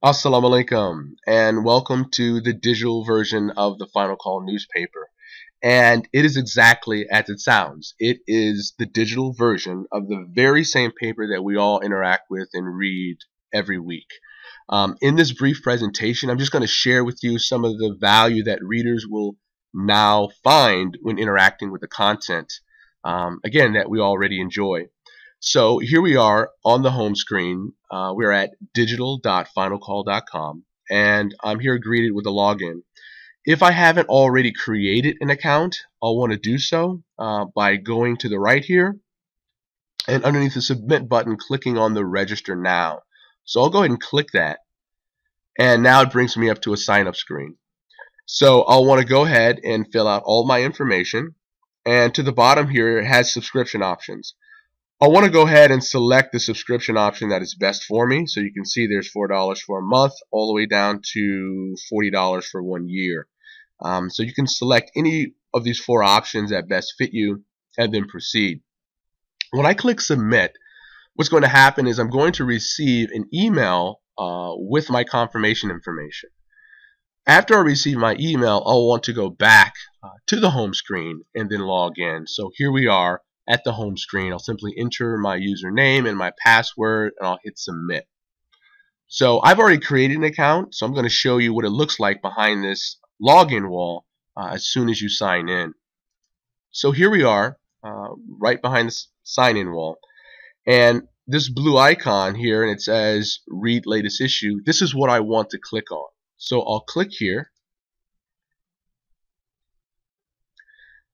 Assalamu alaikum, and welcome to the digital version of the Final Call newspaper. And it is exactly as it sounds. It is the digital version of the very same paper that we all interact with and read every week. In this brief presentation, I'm just going to share with you some of the value that readers will now find when interacting with the content, again, that we already enjoy. So here we are on the home screen. We're at digital.finalcall.com, and I'm here greeted with a login. If I haven't already created an account, I'll want to do so by going to the right here, and underneath the submit button, clicking on the register now. So I'll go ahead and click that, and now it brings me up to a sign up screen. So I'll want to go ahead and fill out all my information, and to the bottom here it has subscription options. I want to go ahead and select the subscription option that is best for me. So you can see there's $4 for a month all the way down to $40 for 1 year. So you can select any of these four options that best fit you and then proceed. When I click submit, what's going to happen is I'm going to receive an email with my confirmation information. After I receive my email, I'll want to go back to the home screen and then log in. So here we are at the home screen. I'll simply enter my username and my password, and I'll hit submit. So I've already created an account, so I'm going to show you what it looks like behind this login wall as soon as you sign in. So here we are right behind this sign-in wall, and this blue icon here, and it says read latest issue. This is what I want to click on. So I'll click here,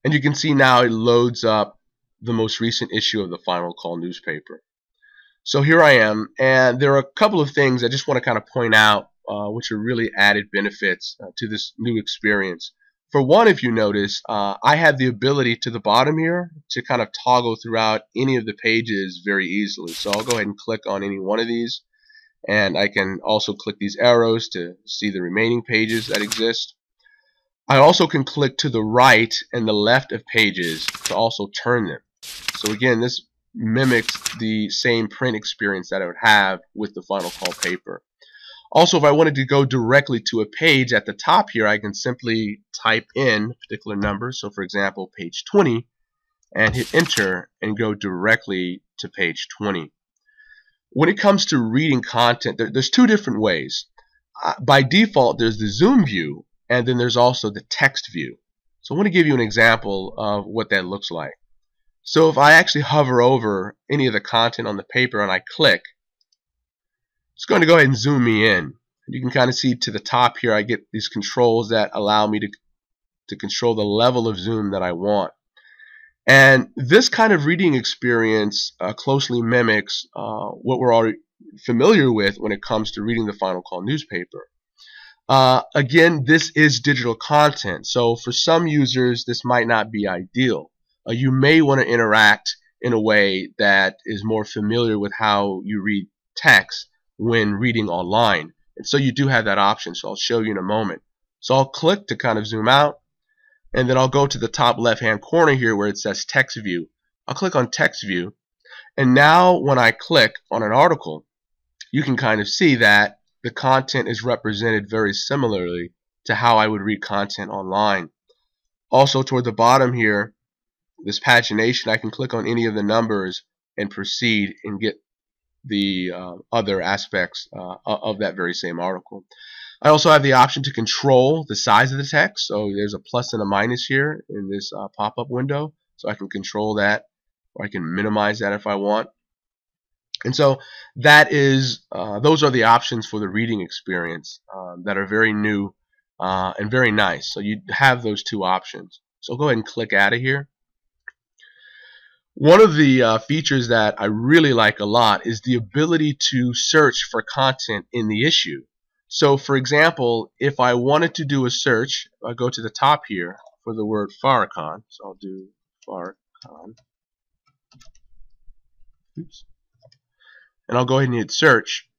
and you can see now it loads up the most recent issue of the Final Call newspaper. So here I am, and there are a couple of things I just want to kind of point out which are really added benefits to this new experience. For one, if you notice, I have the ability to the bottom here to kind of toggle throughout any of the pages very easily. So I'll go ahead and click on any one of these, and I can also click these arrows to see the remaining pages that exist. I also can click to the right and the left of pages to also turn them. So again, this mimics the same print experience that I would have with the Final Call paper. Also, if I wanted to go directly to a page at the top here, I can simply type in a particular number. So for example, page 20, and hit enter and go directly to page 20. When it comes to reading content, there's two different ways. By default, there's the zoom view, and then there's also the text view. So I want to give you an example of what that looks like. So if I actually hover over any of the content on the paper and I click, it's going to go ahead and zoom me in. You can kind of see to the top here I get these controls that allow me to control the level of zoom that I want. And this kind of reading experience closely mimics what we're already familiar with when it comes to reading the Final Call newspaper. Again, this is digital content, so for some users this might not be ideal. You may want to interact in a way that is more familiar with how you read text when reading online. And so you do have that option, so I'll show you in a moment. So I'll click to kind of zoom out, and then I'll go to the top left hand corner here where it says text view. I'll click on text view, and now when I click on an article, you can kind of see that the content is represented very similarly to how I would read content online. Also toward the bottom here, this pagination, I can click on any of the numbers and proceed and get the other aspects of that very same article. I also have the option to control the size of the text. So there's a plus and a minus here in this pop-up window. So I can control that, or I can minimize that if I want. And so that is those are the options for the reading experience that are very new and very nice. So you have those two options. So I'll go ahead and click out of here. One of the features that I really like a lot is the ability to search for content in the issue. So for example, if I wanted to do a search, I'll go to the top here for the word Farrakhan. So I'll do Farrakhan. Oops. And I'll go ahead and hit search.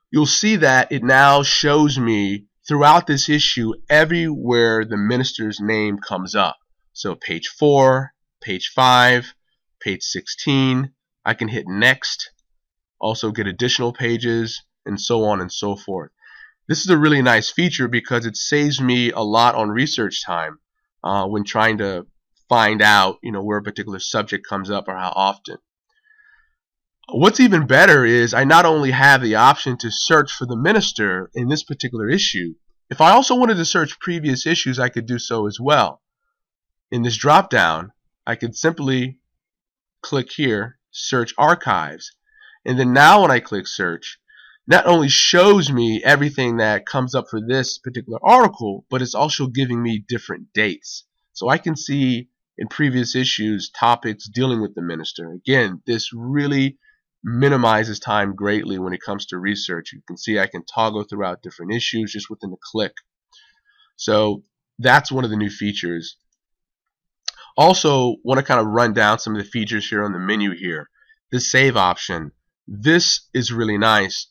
You'll see that it now shows me throughout this issue everywhere the minister's name comes up. So page 4, page 5, page 16. I can hit next, also get additional pages, and so on and so forth. This is a really nice feature because it saves me a lot on research time when trying to find out, where a particular subject comes up or how often. What's even better is I not only have the option to search for the minister in this particular issue, if I also wanted to search previous issues, I could do so as well. In this drop down, I could simply click here, search archives, and then now when I click search, not only shows me everything that comes up for this particular article, but it's also giving me different dates. So I can see in previous issues topics dealing with the minister. Again, this really minimizes time greatly when it comes to research. You can see I can toggle throughout different issues just within a click. So that's one of the new features. Also, want to kind of run down some of the features here on the menu here. The save option. This is really nice.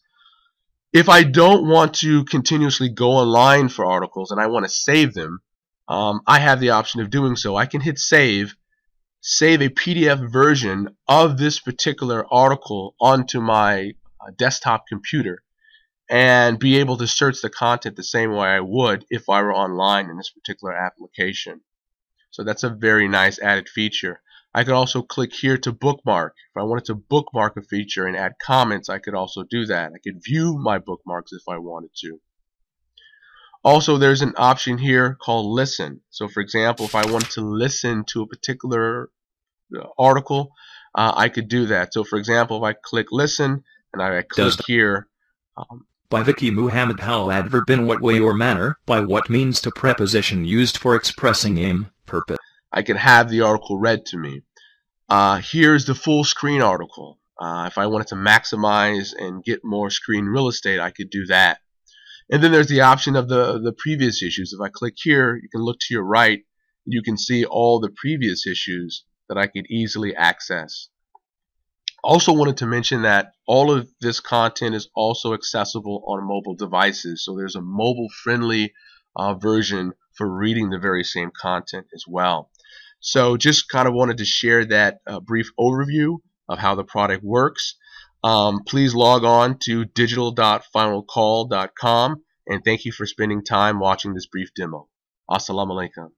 If I don't want to continuously go online for articles and I want to save them, I have the option of doing so. I can hit save a PDF version of this particular article onto my desktop computer and be able to search the content the same way I would if I were online in this particular application. So that's a very nice added feature. I could also click here to bookmark. If I wanted to bookmark a feature and add comments, I could also do that. I could view my bookmarks if I wanted to. Also, there's an option here called listen. So for example, if I wanted to listen to a particular article, I could do that. So for example, if I click listen and I click here, by Vicky Muhammad, how adverb in what way or manner, by what means to preposition used for expressing aim, purpose. I can have the article read to me. Here's the full screen article. If I wanted to maximize and get more screen real estate, I could do that. And then there's the option of the previous issues. If I click here, you can look to your right. You can see all the previous issues that I could easily access. Also wanted to mention that all of this content is also accessible on mobile devices. So there's a mobile-friendly version for reading the very same content as well. So just kind of wanted to share that brief overview of how the product works. Please log on to digital.finalcall.com and thank you for spending time watching this brief demo. Assalamu alaikum.